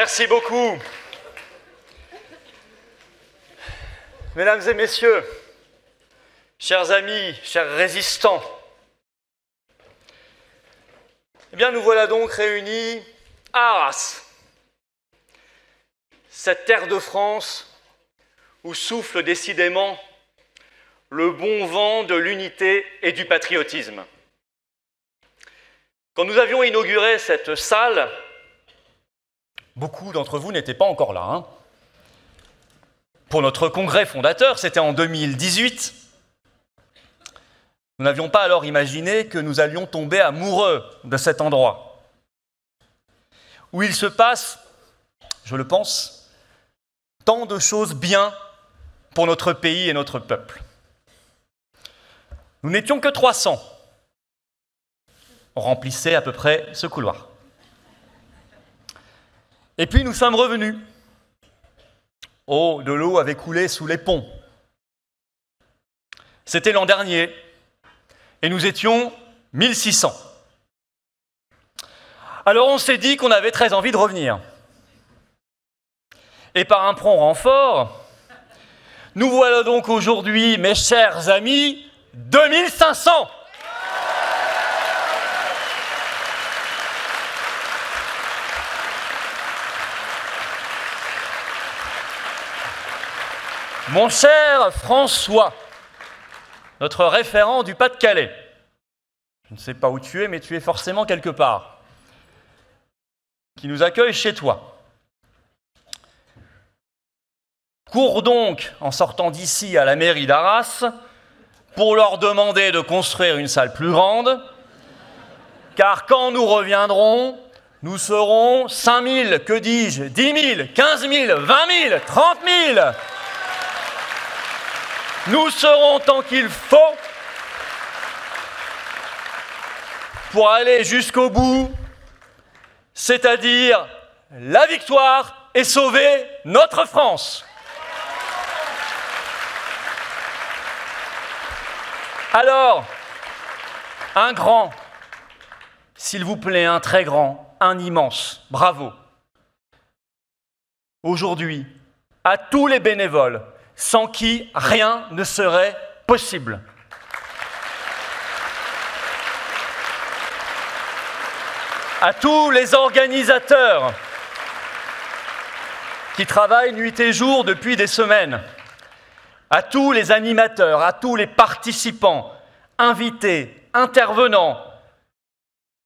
Merci beaucoup. Mesdames et messieurs, chers amis, chers résistants, eh bien, nous voilà donc réunis à Arras, cette terre de France où souffle décidément le bon vent de l'unité et du patriotisme. Quand nous avions inauguré cette salle, beaucoup d'entre vous n'étaient pas encore là. Pour notre congrès fondateur, c'était en 2018. Nous n'avions pas alors imaginé que nous allions tomber amoureux de cet endroit, où il se passe, je le pense, tant de choses bien pour notre pays et notre peuple. Nous n'étions que 300. On remplissait à peu près ce couloir. Et puis nous sommes revenus. Oh, de l'eau avait coulé sous les ponts. C'était l'an dernier. Et nous étions 1600. Alors on s'est dit qu'on avait très envie de revenir. Et par un prompt renfort, nous voilà donc aujourd'hui, mes chers amis, 2500. Mon cher François, notre référent du Pas-de-Calais, je ne sais pas où tu es, mais tu es forcément quelque part, qui nous accueille chez toi. Cours donc, en sortant d'ici à la mairie d'Arras, pour leur demander de construire une salle plus grande, car quand nous reviendrons, nous serons 5 000, que dis-je, 10 000, 15 000, 20 000, 30 000. Nous serons tant qu'il faut pour aller jusqu'au bout, c'est-à-dire la victoire et sauver notre France. Alors, un grand, s'il vous plaît, un très grand, un immense, bravo. Aujourd'hui, à tous les bénévoles, sans qui rien ne serait possible. À tous les organisateurs qui travaillent nuit et jour depuis des semaines, à tous les animateurs, à tous les participants, invités, intervenants,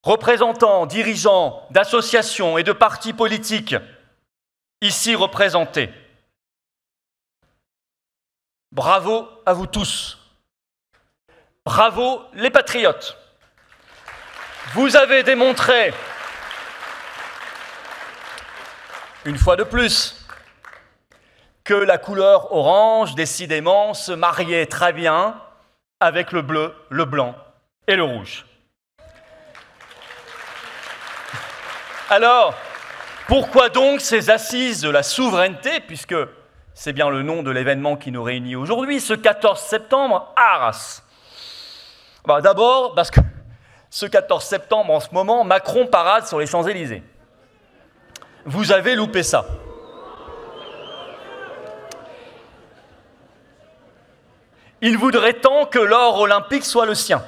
représentants, dirigeants d'associations et de partis politiques ici représentés. Bravo à vous tous. Bravo les patriotes. Vous avez démontré, une fois de plus, que la couleur orange, décidément, se mariait très bien avec le bleu, le blanc et le rouge. Alors, pourquoi donc ces assises de la souveraineté, puisque c'est bien le nom de l'événement qui nous réunit aujourd'hui, ce 14 septembre à Arras? D'abord, parce que ce 14 septembre, en ce moment, Macron parade sur les Champs-Élysées. Vous avez loupé ça. Il voudrait tant que l'or olympique soit le sien.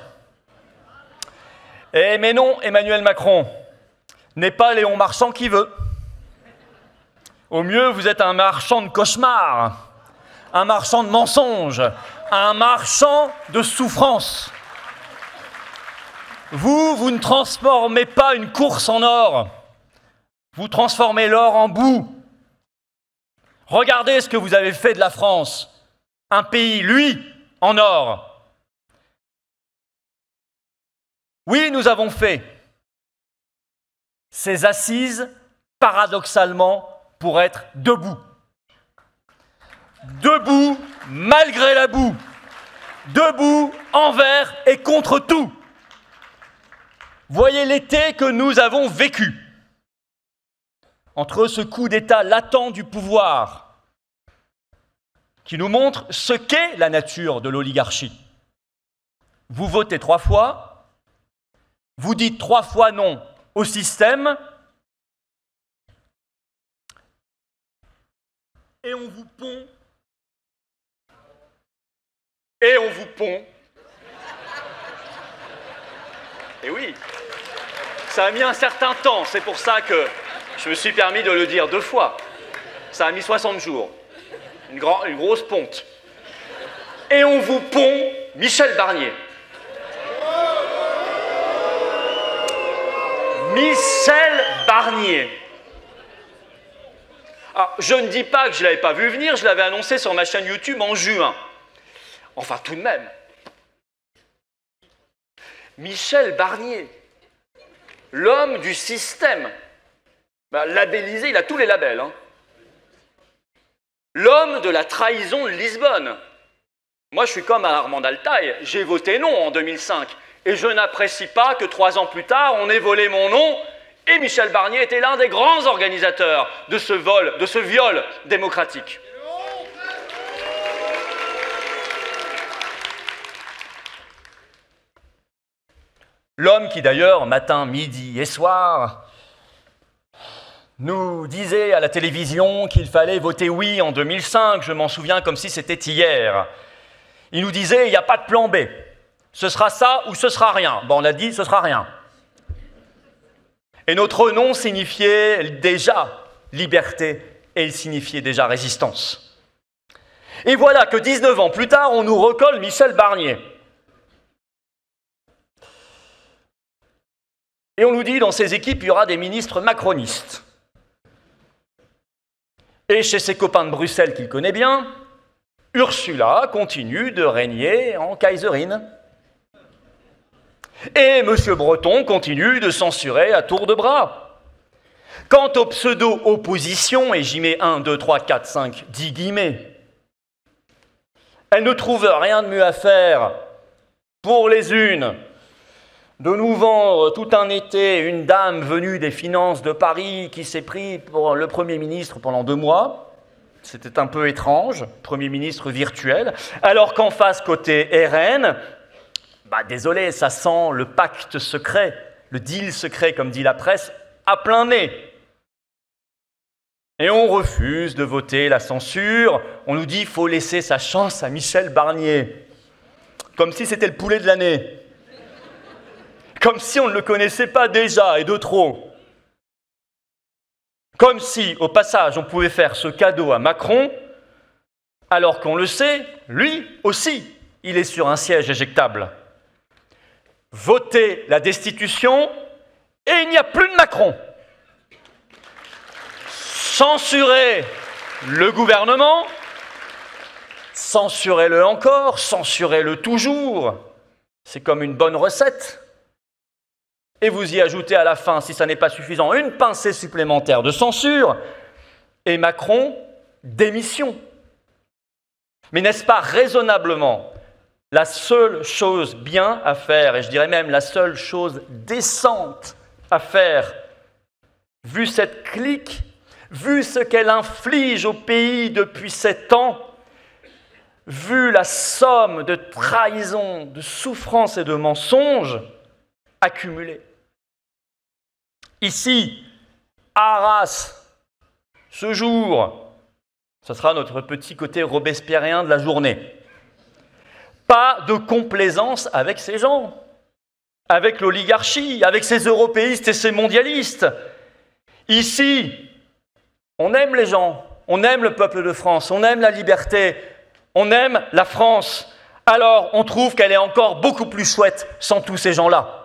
Mais non, Emmanuel Macron n'est pas Léon Marchand qui veut. Au mieux, vous êtes un marchand de cauchemars, un marchand de mensonges, un marchand de souffrances. Vous ne transformez pas une course en or, vous transformez l'or en boue. Regardez ce que vous avez fait de la France, un pays, lui, en or. Oui, nous avons fait ces assises, paradoxalement, pour être debout. Debout malgré la boue. Debout envers et contre tout. Voyez l'été que nous avons vécu. Entre ce coup d'État latent du pouvoir, qui nous montre ce qu'est la nature de l'oligarchie. Vous votez 3 fois, vous dites 3 fois non au système, et on vous pond. Et on vous pond. Et oui, ça a mis un certain temps, c'est pour ça que je me suis permis de le dire 2 fois. Ça a mis 60 jours, une grosse ponte. Et on vous pond Michel Barnier. Michel Barnier. Alors, je ne dis pas que je ne l'avais pas vu venir, je l'avais annoncé sur ma chaîne YouTube en juin. Enfin, tout de même. Michel Barnier, l'homme du système, labellisé, il a tous les labels. Hein. L'homme de la trahison de Lisbonne. Moi, je suis comme Armand Altaï, j'ai voté non en 2005. Et je n'apprécie pas que 3 ans plus tard, on ait volé mon nom et Michel Barnier était l'un des grands organisateurs de ce vol, de ce viol démocratique. L'homme qui d'ailleurs, matin, midi et soir, nous disait à la télévision qu'il fallait voter oui en 2005, je m'en souviens comme si c'était hier. Il nous disait, il n'y a pas de plan B. Ce sera ça ou ce sera rien. Bon, on a dit, ce sera rien. Et notre nom signifiait déjà liberté et il signifiait déjà résistance. Et voilà que 19 ans plus tard, on nous recolle Michel Barnier. Et on nous dit, dans ces équipes, il y aura des ministres macronistes. Et chez ses copains de Bruxelles qu'il connaît bien, Ursula continue de régner en kaiserine. Et M. Breton continue de censurer à tour de bras. Quant aux pseudo-oppositions, et j'y mets 1, 2, 3, 4, 5, 10 guillemets, elles ne trouvent rien de mieux à faire pour les unes de nous vendre tout un été une dame venue des finances de Paris qui s'est pris pour le Premier ministre pendant 2 mois. C'était un peu étrange, Premier ministre virtuel. Alors qu'en face, côté RN, désolé, ça sent le pacte secret, le deal secret, comme dit la presse, à plein nez. Et on refuse de voter la censure. On nous dit qu'il faut laisser sa chance à Michel Barnier. Comme si c'était le poulet de l'année. Comme si on ne le connaissait pas déjà et de trop. Comme si, au passage, on pouvait faire ce cadeau à Macron, alors qu'on le sait, lui aussi, il est sur un siège éjectable. Voter la destitution et il n'y a plus de Macron. Censurer le gouvernement, censurez-le encore, censurez-le toujours. C'est comme une bonne recette. Et vous y ajoutez à la fin, si ça n'est pas suffisant, une pincée supplémentaire de censure, et Macron, démission. Mais n'est-ce pas raisonnablement la seule chose bien à faire, et je dirais même la seule chose décente à faire, vu cette clique, vu ce qu'elle inflige au pays depuis 7 ans, vu la somme de trahison, de souffrance et de mensonges accumulés. Ici, à Arras, ce jour, ce sera notre petit côté robespierrien de la journée. Pas de complaisance avec ces gens, avec l'oligarchie, avec ces européistes et ces mondialistes. Ici, on aime les gens, on aime le peuple de France, on aime la liberté, on aime la France. Alors, on trouve qu'elle est encore beaucoup plus chouette sans tous ces gens-là.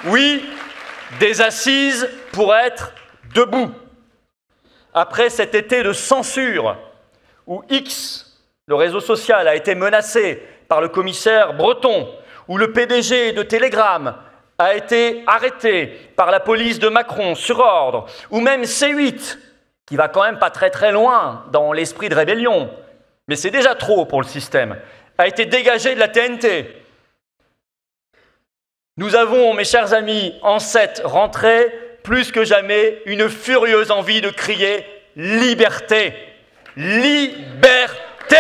Oui, des assises pour être debout. Après cet été de censure, où X, le réseau social, a été menacé par le commissaire Breton, où le PDG de Telegram a été arrêté par la police de Macron sur ordre, ou même C8, qui va quand même pas très très loin dans l'esprit de rébellion, mais c'est déjà trop pour le système, a été dégagé de la TNT. Nous avons, mes chers amis, en cette rentrée, plus que jamais, une furieuse envie de crier « Liberté ! Liberté !»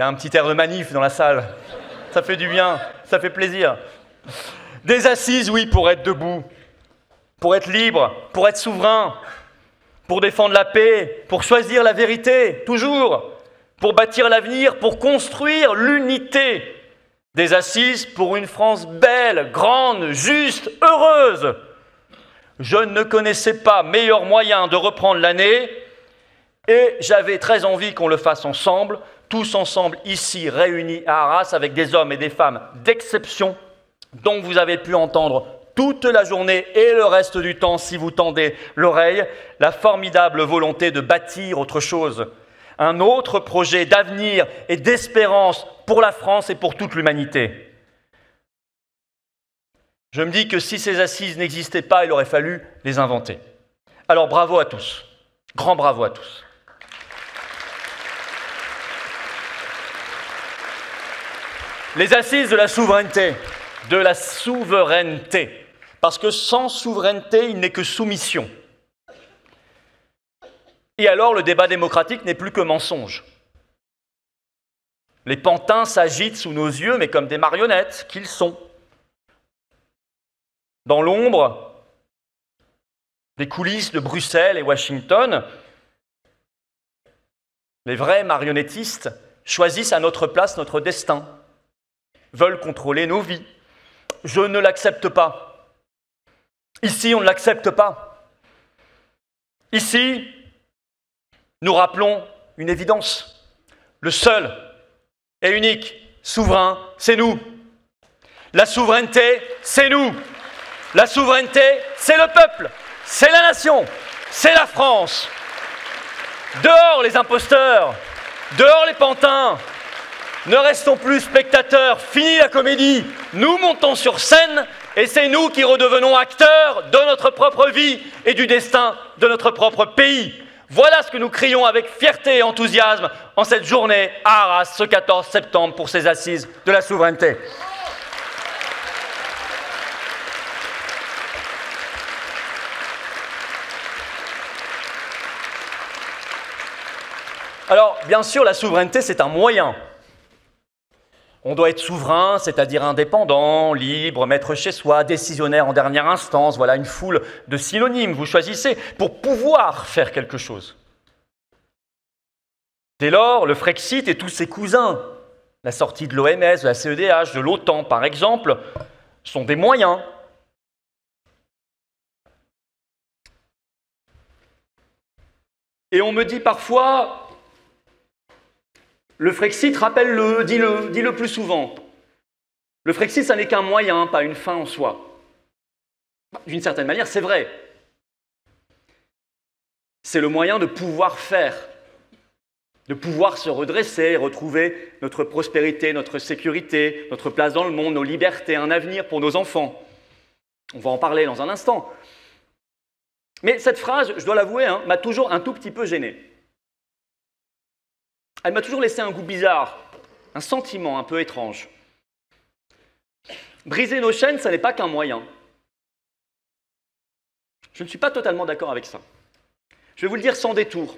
y a un petit air de manif dans la salle. Ça fait du bien, ça fait plaisir. Des assises, oui, pour être debout, pour être libre, pour être souverain, pour défendre la paix, pour choisir la vérité, toujours, pour bâtir l'avenir, pour construire l'unité. Des assises pour une France belle, grande, juste, heureuse. Je ne connaissais pas meilleur moyen de reprendre l'année et j'avais très envie qu'on le fasse ensemble, tous ensemble ici réunis à Arras avec des hommes et des femmes d'exception dont vous avez pu entendre toute la journée et le reste du temps si vous tendez l'oreille, la formidable volonté de bâtir autre chose, un autre projet d'avenir et d'espérance pour la France et pour toute l'humanité. Je me dis que si ces assises n'existaient pas, il aurait fallu les inventer. Alors bravo à tous, grand bravo à tous. Les assises de la souveraineté, parce que sans souveraineté, il n'est que soumission. Et alors le débat démocratique n'est plus que mensonge. Les pantins s'agitent sous nos yeux, mais comme des marionnettes qu'ils sont. Dans l'ombre des coulisses de Bruxelles et Washington, les vrais marionnettistes choisissent à notre place notre destin, veulent contrôler nos vies. Je ne l'accepte pas. Ici, on ne l'accepte pas. Ici, nous rappelons une évidence. Le seul et unique souverain, c'est nous. La souveraineté, c'est nous. La souveraineté, c'est le peuple, c'est la nation, c'est la France. Dehors les imposteurs, dehors les pantins. Ne restons plus spectateurs, fini la comédie. Nous montons sur scène et c'est nous qui redevenons acteurs de notre propre vie et du destin de notre propre pays. Voilà ce que nous crions avec fierté et enthousiasme en cette journée à Arras, ce 14 septembre, pour ces assises de la souveraineté. Alors, bien sûr, la souveraineté, c'est un moyen. On doit être souverain, c'est-à-dire indépendant, libre, maître chez soi, décisionnaire en dernière instance, voilà une foule de synonymes, vous choisissez, pour pouvoir faire quelque chose. Dès lors, le Frexit et tous ses cousins, la sortie de l'OMS, de la CEDH, de l'OTAN par exemple, sont des moyens. Et on me dit parfois, le Frexit, rappelle-le, dis-le plus souvent. Le Frexit, ça n'est qu'un moyen, pas une fin en soi. D'une certaine manière, c'est vrai. C'est le moyen de pouvoir faire, de pouvoir se redresser, retrouver notre prospérité, notre sécurité, notre place dans le monde, nos libertés, un avenir pour nos enfants. On va en parler dans un instant. Mais cette phrase, je dois l'avouer, m'a toujours un tout petit peu gêné. Elle m'a toujours laissé un goût bizarre, un sentiment un peu étrange. Briser nos chaînes, ça n'est pas qu'un moyen. Je ne suis pas totalement d'accord avec ça. Je vais vous le dire sans détour.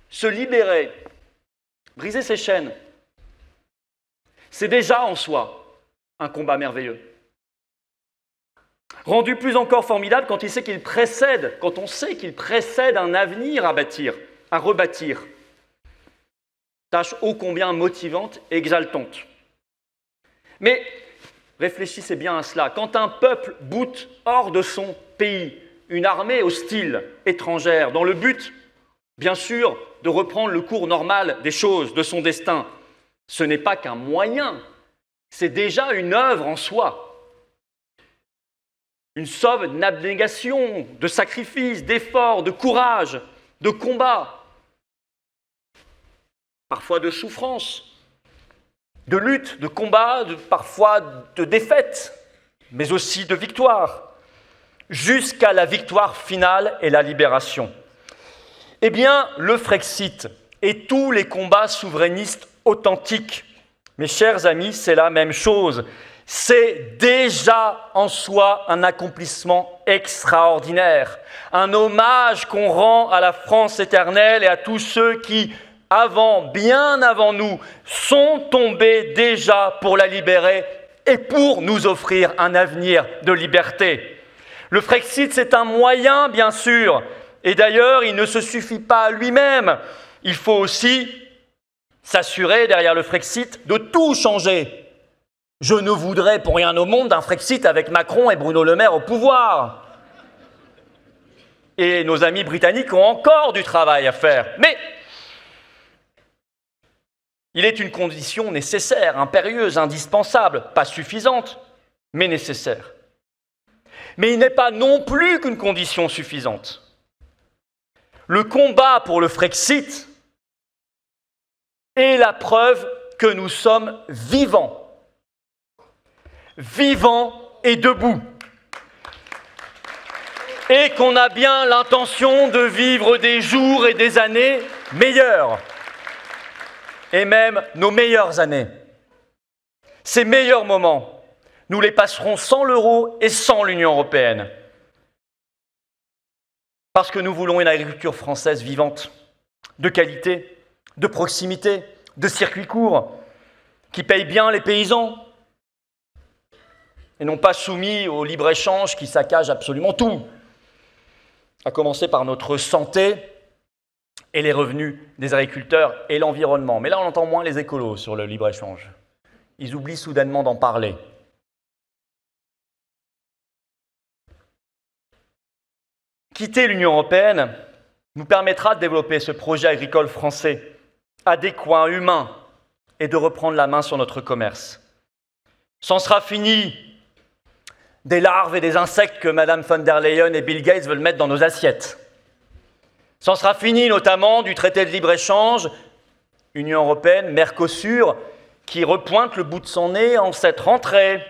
Se libérer, briser ses chaînes, c'est déjà en soi un combat merveilleux. Rendu plus encore formidable quand on sait qu'il précède un avenir à bâtir, à rebâtir. Tâche ô combien motivante et exaltante. Mais réfléchissez bien à cela. Quand un peuple boute hors de son pays une armée hostile, étrangère, dans le but, bien sûr, de reprendre le cours normal des choses, de son destin, ce n'est pas qu'un moyen, c'est déjà une œuvre en soi. Une somme d'abnégation, de sacrifice, d'effort, de courage, de combat. Parfois de souffrance, de lutte, de combat, parfois de défaite, mais aussi de victoire, jusqu'à la victoire finale et la libération. Eh bien, le Frexit et tous les combats souverainistes authentiques, mes chers amis, c'est la même chose. C'est déjà en soi un accomplissement extraordinaire, un hommage qu'on rend à la France éternelle et à tous ceux qui bien avant nous, sont tombés déjà pour la libérer et pour nous offrir un avenir de liberté. Le Frexit, c'est un moyen, bien sûr, et d'ailleurs, il ne se suffit pas à lui-même. Il faut aussi s'assurer, derrière le Frexit, de tout changer. Je ne voudrais pour rien au monde un Frexit avec Macron et Bruno Le Maire au pouvoir. Et nos amis britanniques ont encore du travail à faire. Mais il est une condition nécessaire, impérieuse, indispensable, pas suffisante, mais nécessaire. Mais il n'est pas non plus qu'une condition suffisante. Le combat pour le Frexit est la preuve que nous sommes vivants. Vivants et debout. Et qu'on a bien l'intention de vivre des jours et des années meilleurs. Et même nos meilleures années. Ces meilleurs moments, nous les passerons sans l'euro et sans l'Union européenne. Parce que nous voulons une agriculture française vivante, de qualité, de proximité, de circuits courts, qui paye bien les paysans, et non pas soumis au libre-échange qui saccage absolument tout, à commencer par notre santé et les revenus des agriculteurs et l'environnement. Mais là, on entend moins les écolos sur le libre-échange. Ils oublient soudainement d'en parler. Quitter l'Union européenne nous permettra de développer ce projet agricole français, adéquat, humain, et de reprendre la main sur notre commerce. C'en sera fini des larves et des insectes que Mme von der Leyen et Bill Gates veulent mettre dans nos assiettes. C'en sera fini notamment du traité de libre-échange, Union européenne, Mercosur, qui repointe le bout de son nez en cette rentrée,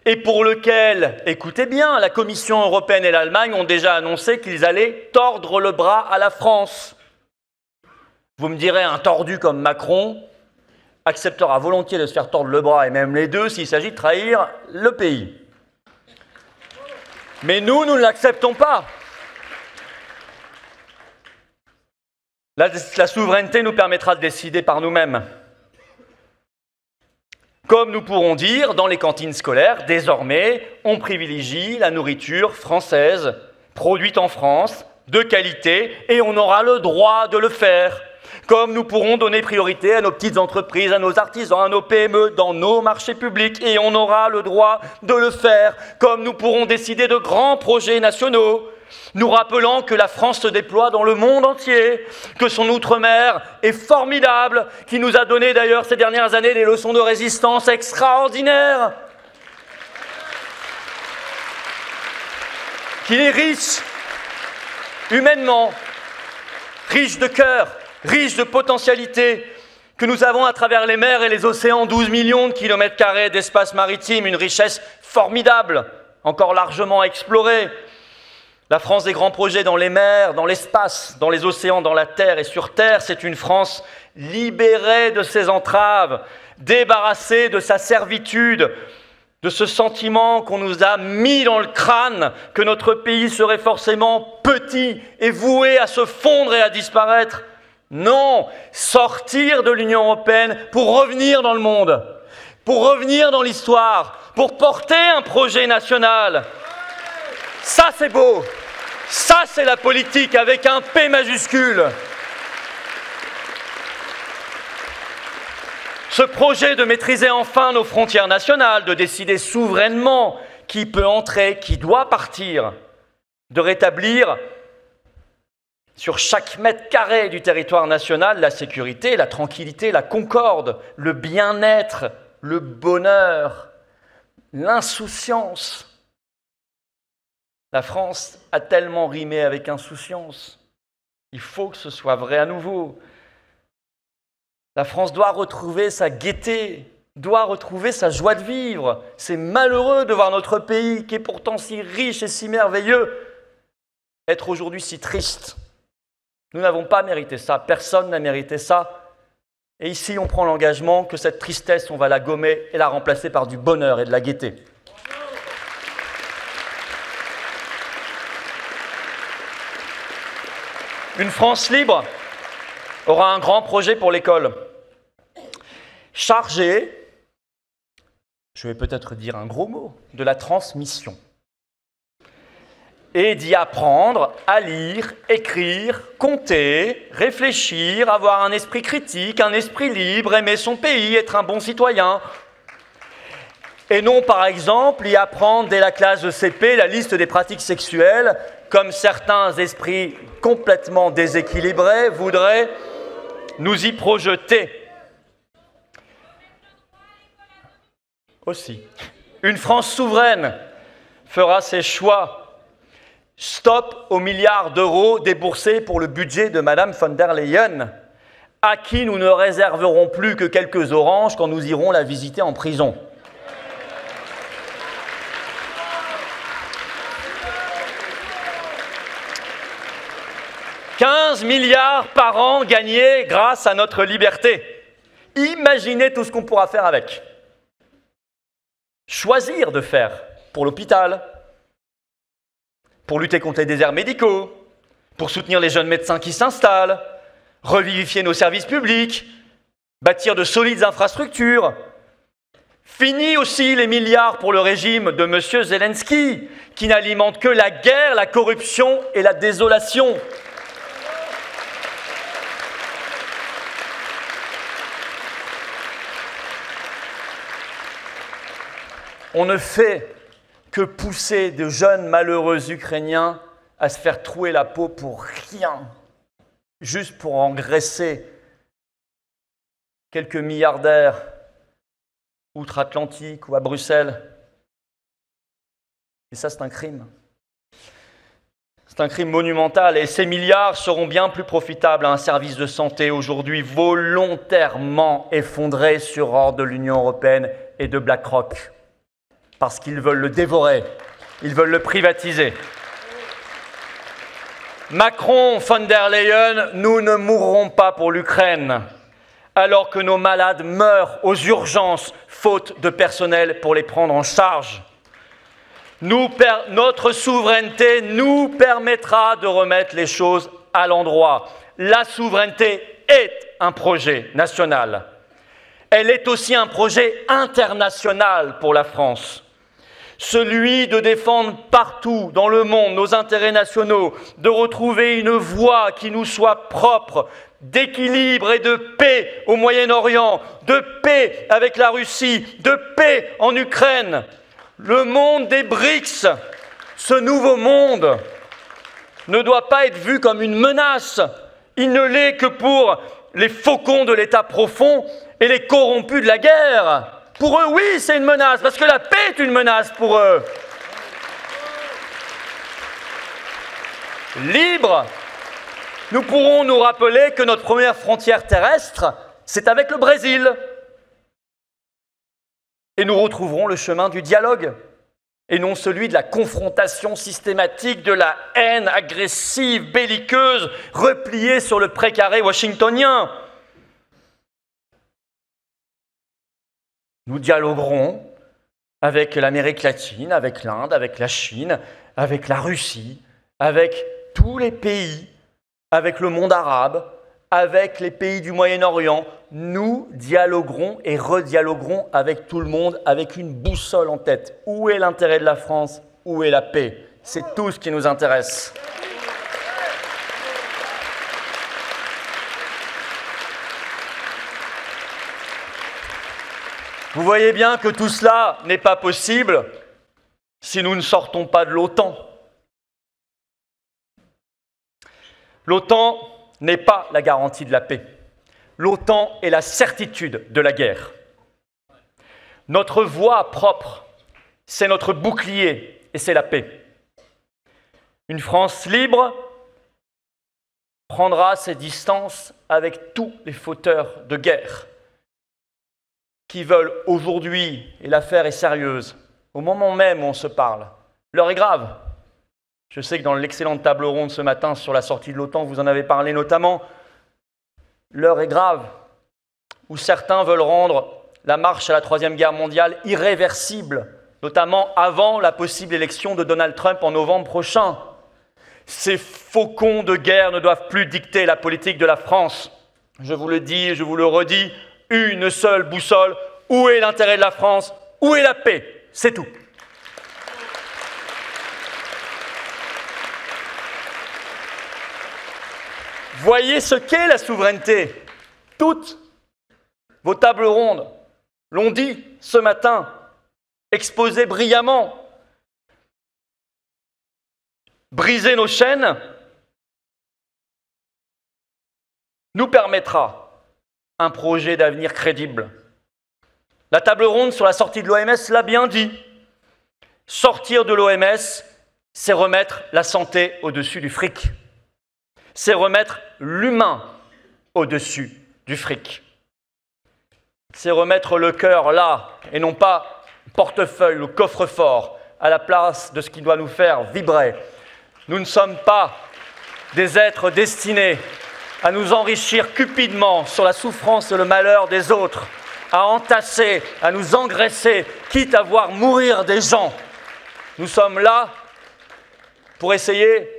et pour lequel, écoutez bien, la Commission européenne et l'Allemagne ont déjà annoncé qu'ils allaient tordre le bras à la France. Vous me direz, un tordu comme Macron acceptera volontiers de se faire tordre le bras, et même les deux, s'il s'agit de trahir le pays. Mais nous ne l'acceptons pas. La souveraineté nous permettra de décider par nous-mêmes. Comme nous pourrons dire, dans les cantines scolaires, désormais, on privilégie la nourriture française, produite en France, de qualité, et on aura le droit de le faire. Comme nous pourrons donner priorité à nos petites entreprises, à nos artisans, à nos PME, dans nos marchés publics, et on aura le droit de le faire. Comme nous pourrons décider de grands projets nationaux, nous rappelant que la France se déploie dans le monde entier, que son outre-mer est formidable, qui nous a donné d'ailleurs ces dernières années des leçons de résistance extraordinaires, qu'il est riche humainement, riche de cœur, riche de potentialités, que nous avons à travers les mers et les océans 12 millions de kilomètres carrés d'espace maritime, une richesse formidable, encore largement explorée. La France des grands projets dans les mers, dans l'espace, dans les océans, dans la terre et sur terre, c'est une France libérée de ses entraves, débarrassée de sa servitude, de ce sentiment qu'on nous a mis dans le crâne, que notre pays serait forcément petit et voué à se fondre et à disparaître. Non, sortir de l'Union européenne pour revenir dans le monde, pour revenir dans l'histoire, pour porter un projet national. Ça, c'est beau. Ça, c'est la politique avec un P majuscule. Ce projet de maîtriser enfin nos frontières nationales, de décider souverainement qui peut entrer, qui doit partir, de rétablir sur chaque mètre carré du territoire national la sécurité, la tranquillité, la concorde, le bien-être, le bonheur, l'insouciance. La France a tellement rimé avec insouciance. Il faut que ce soit vrai à nouveau. La France doit retrouver sa gaieté, doit retrouver sa joie de vivre. C'est malheureux de voir notre pays, qui est pourtant si riche et si merveilleux, être aujourd'hui si triste. Nous n'avons pas mérité ça, personne n'a mérité ça. Et ici, on prend l'engagement que cette tristesse, on va la gommer et la remplacer par du bonheur et de la gaieté. Une France libre, aura un grand projet pour l'école. Chargé, je vais peut-être dire un gros mot, de la transmission. Et d'y apprendre à lire, écrire, compter, réfléchir, avoir un esprit critique, un esprit libre, aimer son pays, être un bon citoyen. Et non, par exemple, y apprendre dès la classe de CP la liste des pratiques sexuelles, comme certains esprits complètement déséquilibrés voudraient nous y projeter. Aussi, une France souveraine fera ses choix. Stop aux milliards d'euros déboursés pour le budget de Madame von der Leyen, à qui nous ne réserverons plus que quelques oranges quand nous irons la visiter en prison. « 15 milliards par an gagnés grâce à notre liberté. Imaginez tout ce qu'on pourra faire avec. Choisir de faire pour l'hôpital, pour lutter contre les déserts médicaux, pour soutenir les jeunes médecins qui s'installent, revivifier nos services publics, bâtir de solides infrastructures. Fini aussi les milliards pour le régime de M. Zelensky, qui n'alimente que la guerre, la corruption et la désolation. On ne fait que pousser de jeunes malheureux Ukrainiens à se faire trouer la peau pour rien, juste pour engraisser quelques milliardaires outre-Atlantique ou à Bruxelles. Et ça, c'est un crime. C'est un crime monumental et ces milliards seront bien plus profitables à un service de santé aujourd'hui volontairement effondré sur ordre de l'Union européenne et de BlackRock. Parce qu'ils veulent le dévorer, ils veulent le privatiser. Macron, von der Leyen, nous ne mourrons pas pour l'Ukraine, alors que nos malades meurent aux urgences, faute de personnel pour les prendre en charge. Notre souveraineté nous permettra de remettre les choses à l'endroit. La souveraineté est un projet national. Elle est aussi un projet international pour la France. Celui de défendre partout dans le monde nos intérêts nationaux, de retrouver une voie qui nous soit propre, d'équilibre et de paix au Moyen-Orient, de paix avec la Russie, de paix en Ukraine. Le monde des BRICS, ce nouveau monde, ne doit pas être vu comme une menace. Il ne l'est que pour les faucons de l'État profond et les corrompus de la guerre. Pour eux, oui, c'est une menace, parce que la paix est une menace pour eux. Libres, nous pourrons nous rappeler que notre première frontière terrestre, c'est avec le Brésil. Et nous retrouverons le chemin du dialogue, et non celui de la confrontation systématique, de la haine agressive, belliqueuse, repliée sur le précaré washingtonien. Nous dialoguerons avec l'Amérique latine, avec l'Inde, avec la Chine, avec la Russie, avec tous les pays, avec le monde arabe, avec les pays du Moyen-Orient. Nous dialoguerons et redialoguerons avec tout le monde, avec une boussole en tête. Où est l'intérêt de la France? Où est la paix? C'est tout ce qui nous intéresse. Vous voyez bien que tout cela n'est pas possible si nous ne sortons pas de l'OTAN. L'OTAN n'est pas la garantie de la paix. L'OTAN est la certitude de la guerre. Notre voie propre, c'est notre bouclier et c'est la paix. Une France libre prendra ses distances avec tous les fauteurs de guerre qui veulent aujourd'hui, et l'affaire est sérieuse, au moment même où on se parle, l'heure est grave. Je sais que dans l'excellente table ronde ce matin sur la sortie de l'OTAN, vous en avez parlé notamment, l'heure est grave, où certains veulent rendre la marche à la Troisième Guerre mondiale irréversible, notamment avant la possible élection de Donald Trump en novembre prochain. Ces faucons de guerre ne doivent plus dicter la politique de la France. Je vous le dis et je vous le redis, une seule boussole. Où est l'intérêt de la France? Où est la paix? C'est tout. Voyez ce qu'est la souveraineté. Toutes vos tables rondes l'ont dit ce matin, exposé brillamment. Briser nos chaînes nous permettra un projet d'avenir crédible. La table ronde sur la sortie de l'OMS l'a bien dit. Sortir de l'OMS, c'est remettre la santé au-dessus du fric. C'est remettre l'humain au-dessus du fric. C'est remettre le cœur là, et non pas le portefeuille, le coffre-fort, à la place de ce qui doit nous faire vibrer. Nous ne sommes pas des êtres destinés à nous enrichir cupidement sur la souffrance et le malheur des autres, à entasser, à nous engraisser, quitte à voir mourir des gens. Nous sommes là pour essayer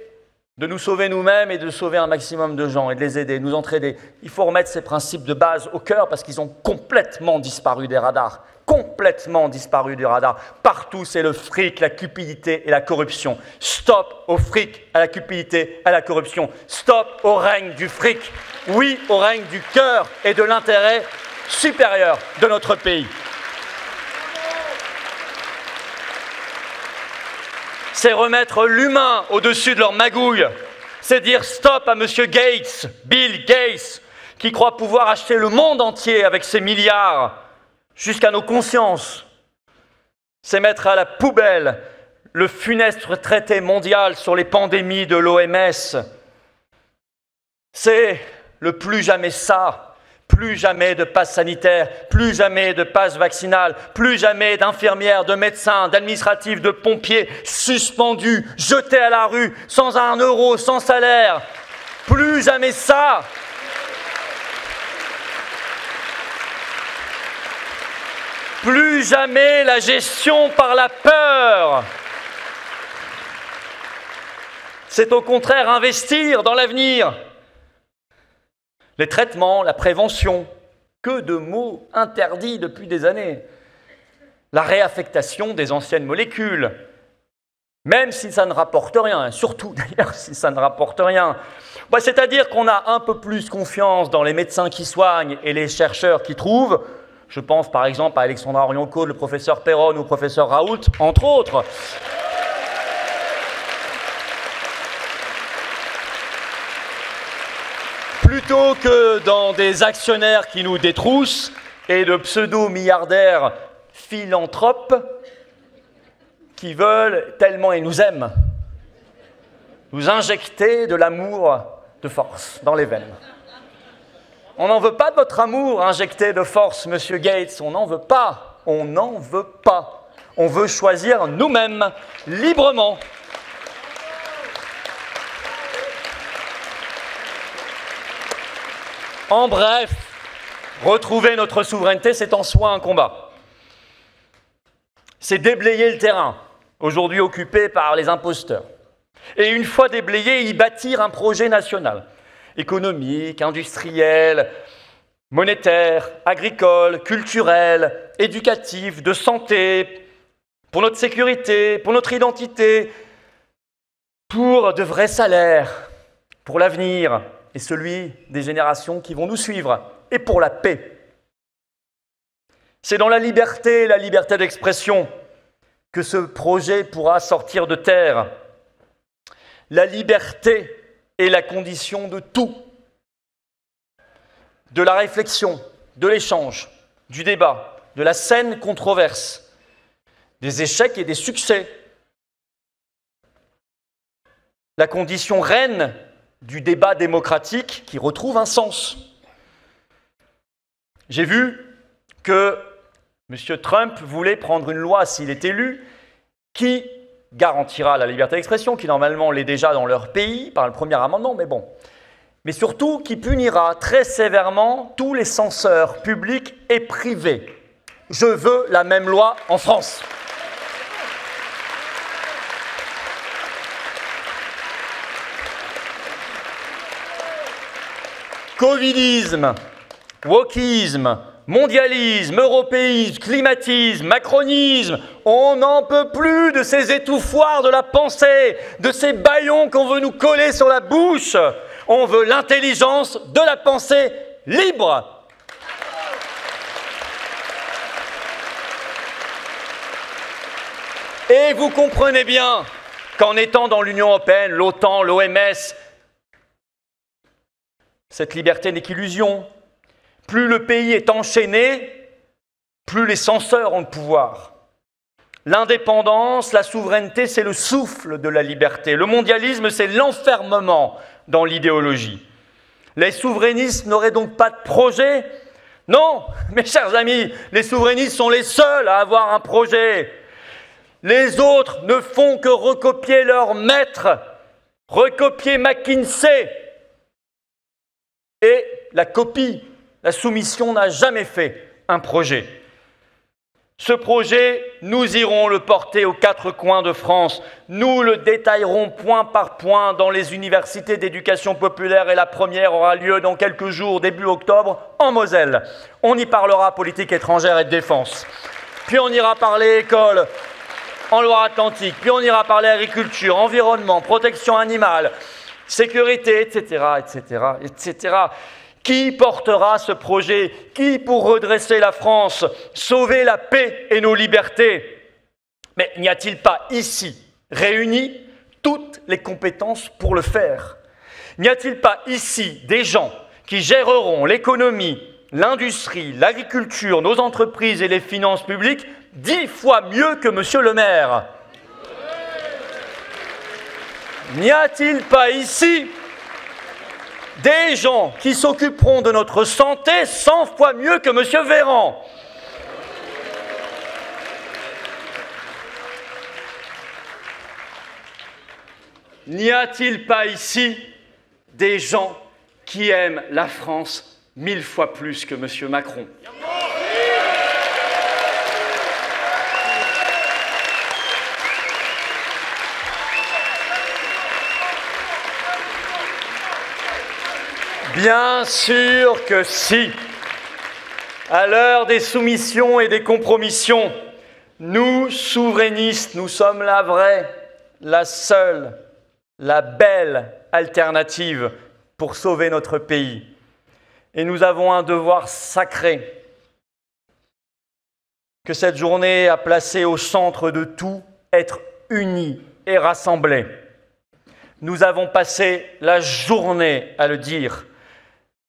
de nous sauver nous-mêmes et de sauver un maximum de gens et de les aider, de nous entraider. Il faut remettre ces principes de base au cœur parce qu'ils ont complètement disparu des radars. Complètement disparu des radars. Partout, c'est le fric, la cupidité et la corruption. Stop au fric, à la cupidité, à la corruption. Stop au règne du fric. Oui au règne du cœur et de l'intérêt supérieur de notre pays. C'est remettre l'humain au-dessus de leur magouille. C'est dire stop à M. Gates, Bill Gates, qui croit pouvoir acheter le monde entier avec ses milliards, jusqu'à nos consciences. C'est mettre à la poubelle le funeste traité mondial sur les pandémies de l'OMS. C'est le plus jamais ça. Plus jamais de passe sanitaire, plus jamais de passe vaccinal, plus jamais d'infirmières, de médecins, d'administratifs, de pompiers suspendus, jetés à la rue, sans un euro, sans salaire. Plus jamais ça. Plus jamais la gestion par la peur. C'est au contraire investir dans l'avenir. Les traitements, la prévention, que de mots interdits depuis des années. La réaffectation des anciennes molécules, même si ça ne rapporte rien, surtout d'ailleurs si ça ne rapporte rien. C'est-à-dire qu'on a un peu plus confiance dans les médecins qui soignent et les chercheurs qui trouvent. Je pense par exemple à Alexandra Orion-Caude, le professeur Perron ou le professeur Raoult, entre autres. Plutôt que dans des actionnaires qui nous détroussent et de pseudo-milliardaires philanthropes qui veulent, tellement ils nous aiment, nous injecter de l'amour de force dans les veines. On n'en veut pas de votre amour injecté de force, Monsieur Gates, on n'en veut pas, on n'en veut pas. On veut choisir nous-mêmes, librement. En bref, retrouver notre souveraineté, c'est en soi un combat. C'est déblayer le terrain, aujourd'hui occupé par les imposteurs. Et une fois déblayé, y bâtir un projet national, économique, industriel, monétaire, agricole, culturel, éducatif, de santé, pour notre sécurité, pour notre identité, pour de vrais salaires, pour l'avenir, et celui des générations qui vont nous suivre, et pour la paix. C'est dans la liberté d'expression, que ce projet pourra sortir de terre. La liberté est la condition de tout, de la réflexion, de l'échange, du débat, de la saine controverse, des échecs et des succès. La condition reine du débat démocratique qui retrouve un sens. J'ai vu que M. Trump voulait prendre une loi, s'il est élu, qui garantira la liberté d'expression, qui normalement l'est déjà dans leur pays, par le premier amendement, mais bon. Mais surtout qui punira très sévèrement tous les censeurs publics et privés. Je veux la même loi en France. Covidisme, wokisme, mondialisme, européisme, climatisme, macronisme, on n'en peut plus de ces étouffoirs de la pensée, de ces bâillons qu'on veut nous coller sur la bouche. On veut l'intelligence de la pensée libre. Et vous comprenez bien qu'en étant dans l'Union européenne, l'OTAN, l'OMS, cette liberté n'est qu'illusion. Plus le pays est enchaîné, plus les censeurs ont le pouvoir. L'indépendance, la souveraineté, c'est le souffle de la liberté. Le mondialisme, c'est l'enfermement dans l'idéologie. Les souverainistes n'auraient donc pas de projet? Non, mes chers amis, les souverainistes sont les seuls à avoir un projet. Les autres ne font que recopier leur maître, recopier McKinsey. Et la copie, la soumission n'a jamais fait un projet. Ce projet, nous irons le porter aux quatre coins de France. Nous le détaillerons point par point dans les universités d'éducation populaire et la première aura lieu dans quelques jours, début octobre, en Moselle. On y parlera politique étrangère et de défense. Puis on ira parler école en Loire-Atlantique. Puis on ira parler agriculture, environnement, protection animale, sécurité, etc., etc., etc. Qui portera ce projet? Qui pour redresser la France, sauver la paix et nos libertés? Mais n'y a-t-il pas ici réuni toutes les compétences pour le faire? N'y a-t-il pas ici des gens qui géreront l'économie, l'industrie, l'agriculture, nos entreprises et les finances publiques 10 fois mieux que Monsieur le maire? N'y a-t-il pas ici des gens qui s'occuperont de notre santé 100 fois mieux que M. Véran? N'y a-t-il pas ici des gens qui aiment la France 1000 fois plus que M. Macron? Bien sûr que si. À l'heure des soumissions et des compromissions, nous, souverainistes, nous sommes la vraie, la seule, la belle alternative pour sauver notre pays. Et nous avons un devoir sacré que cette journée a placé au centre de tout, être unis et rassemblés. Nous avons passé la journée à le dire.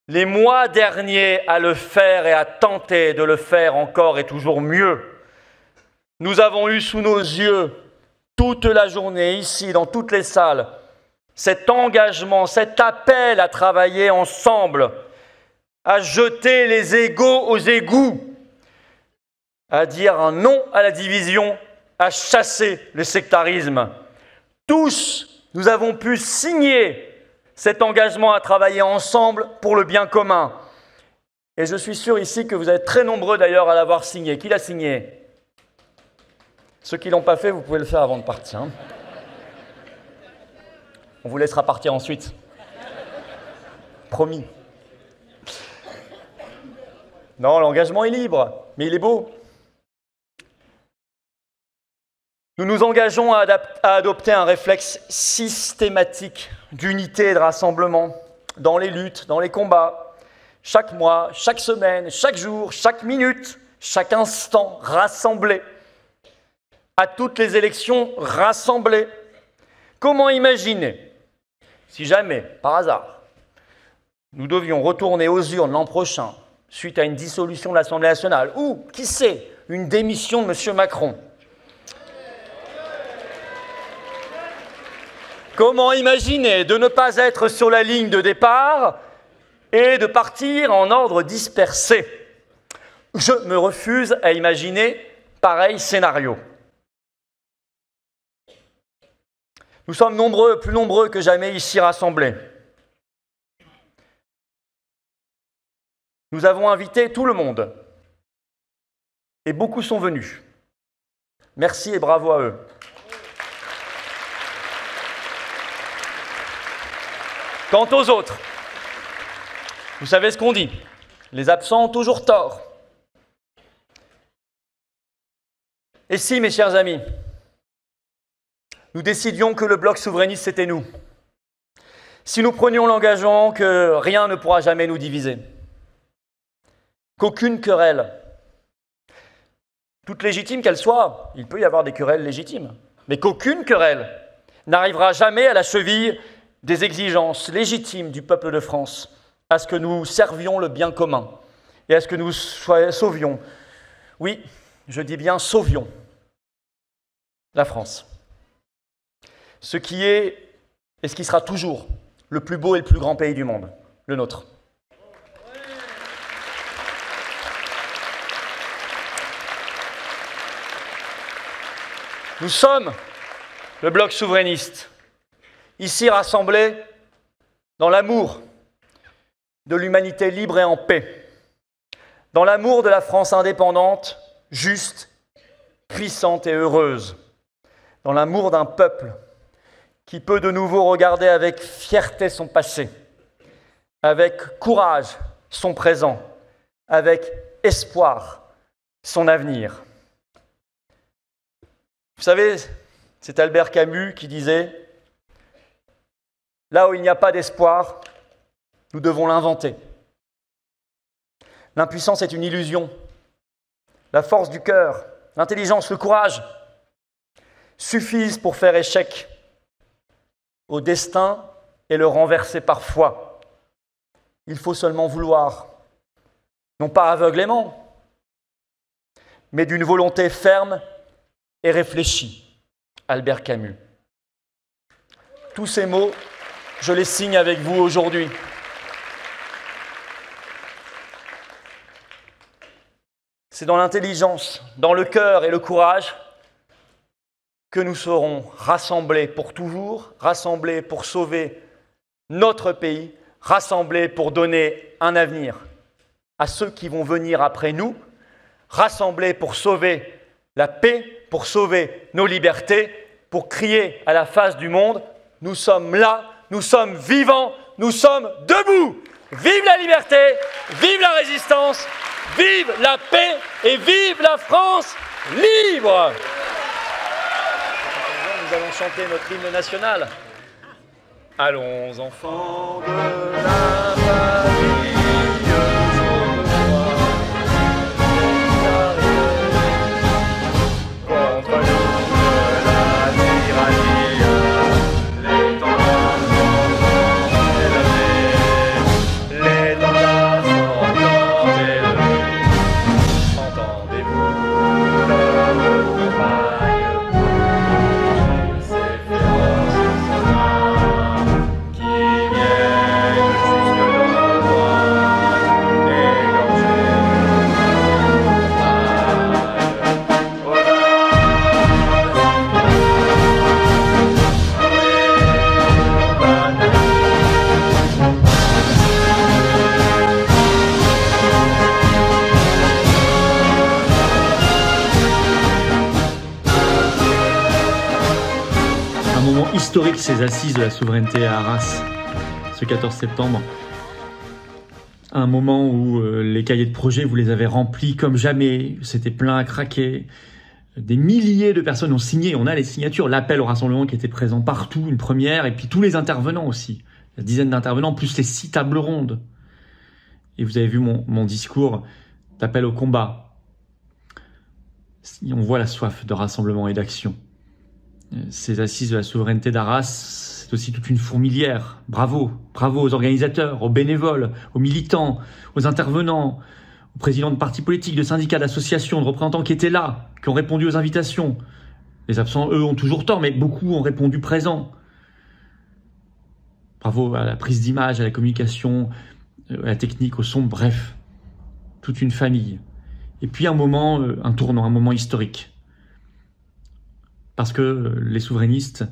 Les mois derniers à le faire et à tenter de le faire encore et toujours mieux. Nous avons eu sous nos yeux toute la journée, ici, dans toutes les salles, cet engagement, cet appel à travailler ensemble, à jeter les égaux aux égouts, à dire un non à la division, à chasser le sectarisme. Tous, nous avons pu signer cet engagement à travailler ensemble pour le bien commun. Et je suis sûr ici que vous êtes très nombreux d'ailleurs à l'avoir signé. Qui l'a signé? Ceux qui ne l'ont pas fait, vous pouvez le faire avant de partir. On vous laissera partir ensuite. Promis. Non, l'engagement est libre, mais il est beau. Nous nous engageons à adopter un réflexe systématique d'unité et de rassemblement dans les luttes, dans les combats, chaque mois, chaque semaine, chaque jour, chaque minute, chaque instant, rassemblés. À toutes les élections, rassemblés. Comment imaginer, si jamais, par hasard, nous devions retourner aux urnes l'an prochain suite à une dissolution de l'Assemblée nationale ou, qui sait, une démission de M. Macron? Comment imaginer de ne pas être sur la ligne de départ et de partir en ordre dispersé? Je me refuse à imaginer pareil scénario. Nous sommes nombreux, plus nombreux que jamais ici rassemblés. Nous avons invité tout le monde et beaucoup sont venus. Merci et bravo à eux. Quant aux autres, Vous savez ce qu'on dit, les absents ont toujours tort. Et si, mes chers amis, nous décidions que le bloc souverainiste, c'était nous, si nous prenions l'engagement que rien ne pourra jamais nous diviser, qu'aucune querelle, toute légitime qu'elle soit, il peut y avoir des querelles légitimes, mais qu'aucune querelle n'arrivera jamais à la cheville des exigences légitimes du peuple de France, à ce que nous servions le bien commun et à ce que nous sauvions, oui, je dis bien sauvions, la France. Ce qui est et ce qui sera toujours le plus beau et le plus grand pays du monde, le nôtre. Nous sommes le bloc souverainiste, ici rassemblés dans l'amour de l'humanité libre et en paix, dans l'amour de la France indépendante, juste, puissante et heureuse, dans l'amour d'un peuple qui peut de nouveau regarder avec fierté son passé, avec courage son présent, avec espoir son avenir. Vous savez, c'est Albert Camus qui disait « Là où il n'y a pas d'espoir, nous devons l'inventer. L'impuissance est une illusion. La force du cœur, l'intelligence, le courage suffisent pour faire échec au destin et le renverser parfois. Il faut seulement vouloir, non pas aveuglément, mais d'une volonté ferme et réfléchie. » Albert Camus. Tous ces mots, je les signe avec vous aujourd'hui. C'est dans l'intelligence, dans le cœur et le courage que nous serons rassemblés pour toujours, rassemblés pour sauver notre pays, rassemblés pour donner un avenir à ceux qui vont venir après nous, rassemblés pour sauver la paix, pour sauver nos libertés, pour crier à la face du monde, nous sommes là, nous sommes vivants, nous sommes debout. Vive la liberté, vive la résistance, vive la paix et vive la France libre. Nous allons chanter notre hymne national. Allons, enfants de la famille. Historique, ces assises de la souveraineté à Arras, ce 14 septembre. Un moment où les cahiers de projet, vous les avez remplis comme jamais, c'était plein à craquer. Des milliers de personnes ont signé, on a les signatures, l'appel au rassemblement qui était présent partout, une première, et puis tous les intervenants aussi. La dizaine d'intervenants, plus les 6 tables rondes. Et vous avez vu mon discours d'appel au combat. On voit la soif de rassemblement et d'action. Ces assises de la souveraineté d'Arras, c'est aussi toute une fourmilière. Bravo, bravo aux organisateurs, aux bénévoles, aux militants, aux intervenants, aux présidents de partis politiques, de syndicats, d'associations, de représentants qui étaient là, qui ont répondu aux invitations. Les absents, eux, ont toujours tort, mais beaucoup ont répondu présent. Bravo à la prise d'image, à la communication, à la technique, au son, bref, toute une famille. Et puis un moment, un tournant, un moment historique. Parce que les souverainistes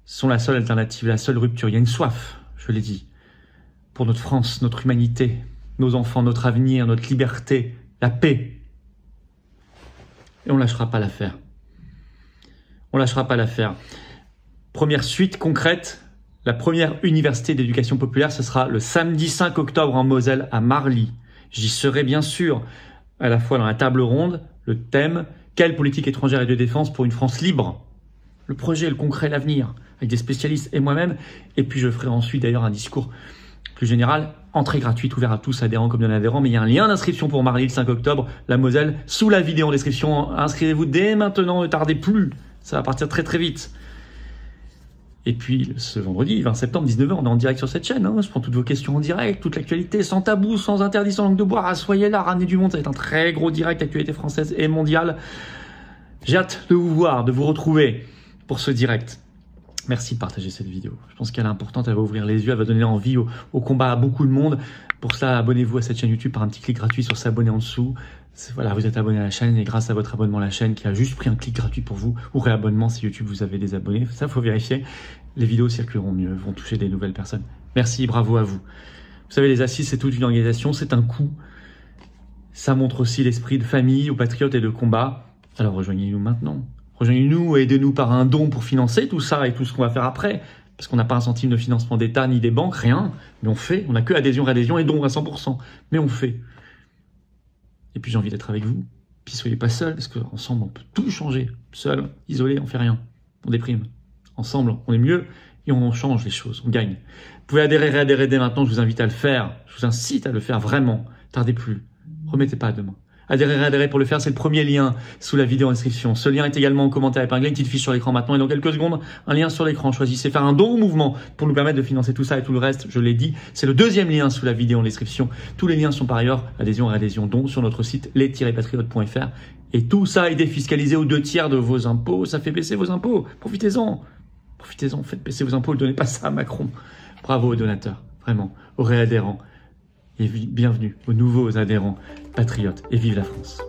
sont la seule alternative, la seule rupture. Il y a une soif, je l'ai dit, pour notre France, notre humanité, nos enfants, notre avenir, notre liberté, la paix. Et on ne lâchera pas l'affaire. On ne lâchera pas l'affaire. Première suite concrète, La première université d'éducation populaire, ce sera le samedi 5 octobre en Moselle à Marly. J'y serai bien sûr, à la fois dans la table ronde, le thème « Quelle politique étrangère et de défense pour une France libre ?» Le projet, le concret, l'avenir, avec des spécialistes et moi-même. Et puis je ferai ensuite d'ailleurs un discours plus général, entrée gratuite, ouvert à tous, adhérents comme non-adhérents. Mais il y a un lien d'inscription pour Marly le 5 octobre, la Moselle, sous la vidéo en description. Inscrivez-vous dès maintenant, ne tardez plus, ça va partir très très vite. Et puis, ce vendredi, 20 septembre, 19h, on est en direct sur cette chaîne. Je prends toutes vos questions en direct, toute l'actualité, sans tabou, sans interdit, sans langue de bois. Soyez là, ramenez du monde. Ça va être un très gros direct, actualité française et mondiale. J'ai hâte de vous voir, de vous retrouver pour ce direct. Merci de partager cette vidéo. Je pense qu'elle est importante, elle va ouvrir les yeux, elle va donner envie au combat à beaucoup de monde. Pour ça, abonnez-vous à cette chaîne YouTube par un petit clic gratuit sur s'abonner en dessous. Voilà, vous êtes abonné à la chaîne et grâce à votre abonnement à la chaîne qui a juste pris un clic gratuit pour vous, ou réabonnement si YouTube vous avez des abonnés, ça faut vérifier, les vidéos circuleront mieux, vont toucher des nouvelles personnes. Merci, bravo à vous. Vous savez, les assises, c'est toute une organisation, c'est un coup. Ça montre aussi l'esprit de famille, aux patriotes et de combat. Alors rejoignez-nous maintenant. Rejoignez-nous et aidez-nous par un don pour financer tout ça et tout ce qu'on va faire après. Parce qu'on n'a pas un centime de financement d'État ni des banques, rien. Mais on fait, on n'a que adhésion, réadhésion et don à 100%. Mais on fait. Et puis j'ai envie d'être avec vous. Puis soyez pas seuls, parce qu'ensemble on peut tout changer. Seul, isolé, on fait rien. On déprime. Ensemble, on est mieux et on change les choses, on gagne. Vous pouvez adhérer, réadhérer dès maintenant, je vous invite à le faire. Je vous incite à le faire vraiment. Tardez plus. Remettez pas à demain. Adhérer, réadhérer pour le faire, c'est le premier lien sous la vidéo en description. Ce lien est également en commentaire épinglé, une petite fiche sur l'écran maintenant et dans quelques secondes, un lien sur l'écran. Choisissez faire un don au mouvement pour nous permettre de financer tout ça et tout le reste, je l'ai dit. C'est le deuxième lien sous la vidéo en description. Tous les liens sont par ailleurs adhésion, réadhésion, don sur notre site les-patriotes.fr. Et tout ça est défiscalisé aux 2/3 de vos impôts. Ça fait baisser vos impôts. Profitez-en. Profitez-en, faites baisser vos impôts. Ne donnez pas ça à Macron. Bravo aux donateurs, vraiment, aux réadhérents. Et bienvenue aux nouveaux adhérents patriotes. Et vive la France.